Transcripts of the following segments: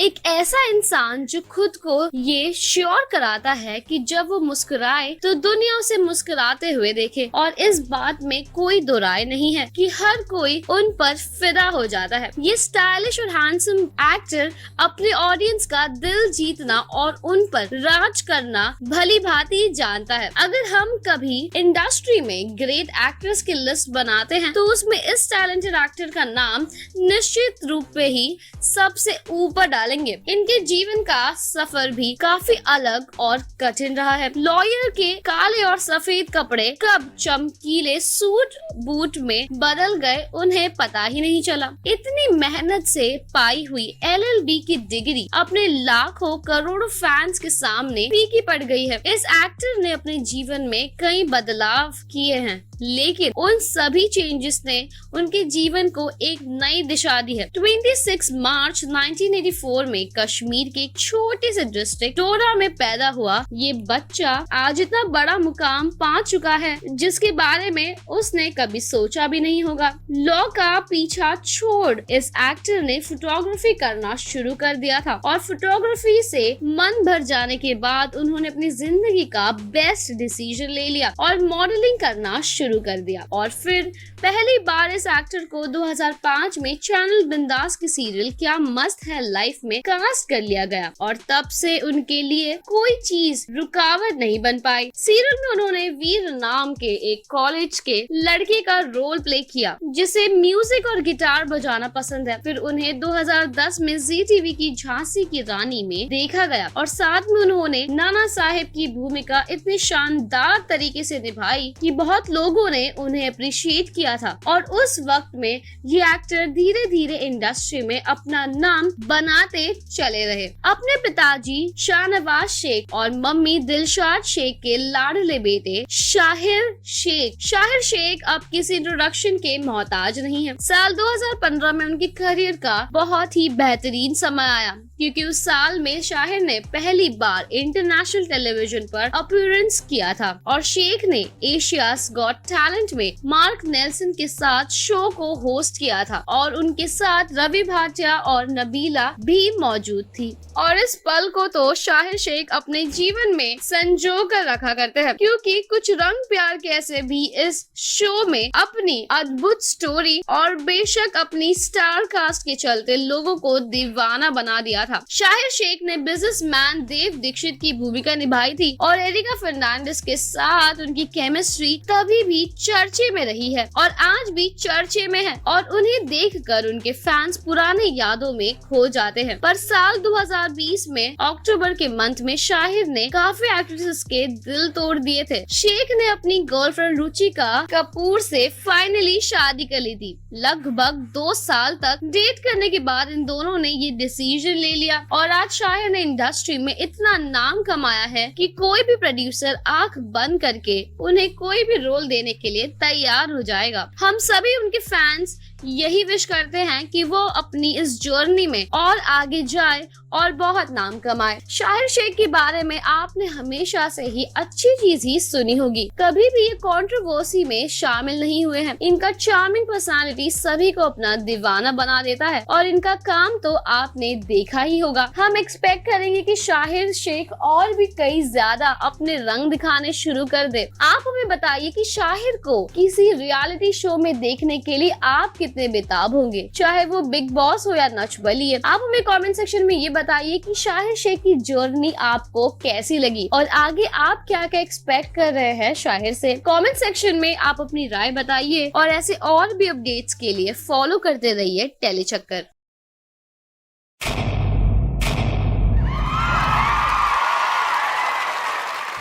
एक ऐसा इंसान जो खुद को ये श्योर कराता है कि जब वो मुस्कुराए तो दुनिया उसे मुस्कुराते हुए देखे, और इस बात में कोई दो राय नहीं है कि हर कोई उन पर फिदा हो जाता है। ये स्टाइलिश और हैंडसम एक्टर अपने ऑडियंस का दिल जीतना और उन पर राज करना भली भांति जानता है। अगर हम कभी इंडस्ट्री में ग्रेट एक्ट्रेस की लिस्ट बनाते हैं तो उसमें इस टैलेंटेड एक्टर का नाम निश्चित रूप में ही सबसे ऊपर डालेंगे। इनके जीवन का सफर भी काफी अलग और कठिन रहा है। लॉयर के काले और सफेद कपड़े कब चमकीले सूट बूट में बदल गए उन्हें पता ही नहीं चला। इतनी मेहनत से पाई हुई LLB की डिग्री अपने लाखों करोड़ों फैंस के सामने फीकी पड़ गई है। इस एक्टर ने अपने जीवन में कई बदलाव किए हैं, लेकिन उन सभी चेंजेस ने उनके जीवन को एक नई दिशा दी है। 26 मार्च 1984 में कश्मीर के एक छोटे से डिस्ट्रिक्ट डोडा में पैदा हुआ ये बच्चा आज इतना बड़ा मुकाम पा चुका है जिसके बारे में उसने कभी सोचा भी नहीं होगा। लॉ का पीछा छोड़ इस एक्टर ने फोटोग्राफी करना शुरू कर दिया था, और फोटोग्राफी से मन भर जाने के बाद उन्होंने अपनी जिंदगी का बेस्ट डिसीजन ले लिया और मॉडलिंग करना शुरू कर दिया। और फिर पहली बार इस एक्टर को 2005 में चैनल बिंदास की सीरियल क्या मस्त है लाइफ में कास्ट कर लिया गया, और तब से उनके लिए कोई चीज रुकावट नहीं बन पाई। सीरियल में उन्होंने वीर नाम के एक कॉलेज के लड़के का रोल प्ले किया जिसे म्यूजिक और गिटार बजाना पसंद है। फिर उन्हें 2010 में ZTV की झांसी की रानी में देखा गया, और साथ में उन्होंने नाना साहेब की भूमिका इतनी शानदार तरीके से निभाई कि बहुत लोगों ने उन्हें अप्रिशिएट किया था। और उस वक्त में ये एक्टर धीरे धीरे इंडस्ट्री में अपना नाम बनाते चले रहे। अपने पिताजी शाहनवाज शेख और मम्मी दिलशाद शेख के लाडले बेटे शाहिर शेख अब किसी इंट्रोडक्शन के मोहताज नहीं है। साल 2015 में उनके करियर का बहुत ही बेहतरीन समय आया, क्योंकि उस साल में शाहिर ने पहली बार इंटरनेशनल टेलीविजन पर अपीयरेंस किया था, और शेख ने एशियाज गॉट टैलेंट में मार्क नेल्सन के साथ शो को होस्ट किया था, और उनके साथ रवि भाटिया और नबीला भी मौजूद थी। और इस पल को तो शाहिर शेख अपने जीवन में संजो कर रखा करते हैं, क्योंकि कुछ रंग प्यार के ऐसे भी इस शो में अपनी अद्भुत स्टोरी और बेशक अपनी स्टार कास्ट के चलते लोगों को दीवाना बना दिया था। शाहिर शेख ने बिजनेसमैन देव दीक्षित की भूमिका निभाई थी, और एरिका फर्नांडिस के साथ उनकी केमिस्ट्री तभी भी चर्चे में रही है और आज भी चर्चे में है, और उन्हें देखकर उनके फैंस पुराने यादों में खो जाते हैं। पर साल 2020 में अक्टूबर के मंथ में शाहिर ने काफी एक्ट्रेसेस के दिल तोड़ दिए थे। शेख ने अपनी गर्लफ्रेंड रुचिका कपूर से फाइनली शादी कर ली थी। लगभग 2 साल तक डेट करने के बाद इन दोनों ने ये डिसीजन ले लिया, और आज शाहिर ने इंडस्ट्री में इतना नाम कमाया है कि कोई भी प्रोड्यूसर आंख बंद करके उन्हें कोई भी रोल देने के लिए तैयार हो जाएगा। हम सभी उनके फैंस यही विश करते हैं कि वो अपनी इस जर्नी में और आगे जाए और बहुत नाम कमाए। शाहिर शेख के बारे में आपने हमेशा से ही अच्छी चीज ही सुनी होगी, कभी भी ये कंट्रोवर्सी में शामिल नहीं हुए हैं। इनका चार्मिंग पर्सनालिटी सभी को अपना दीवाना बना देता है, और इनका काम तो आपने देखा ही होगा। हम एक्सपेक्ट करेंगे कि शाहिर शेख और भी कई ज्यादा अपने रंग दिखाने शुरू कर दे। आप हमें बताइए कि शाहिर को किसी रियलिटी शो में देखने के लिए आप कितने बेताब होंगे, चाहे वो बिग बॉस हो या नच बलिए। आप हमें कमेंट सेक्शन में ये बताइए कि शाहिर शेख की जर्नी आपको कैसी लगी, और आगे आप क्या क्या एक्सपेक्ट कर रहे हैं शाहिर से। कमेंट सेक्शन में आप अपनी राय बताइए, और ऐसे और भी अपडेट्स के लिए फॉलो करते रहिए टेली चक्कर।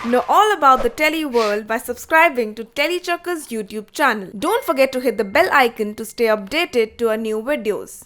Know all about the Tele world by subscribing to Telechakka's YouTube channel. Don't forget to hit the bell icon to stay updated to our new videos.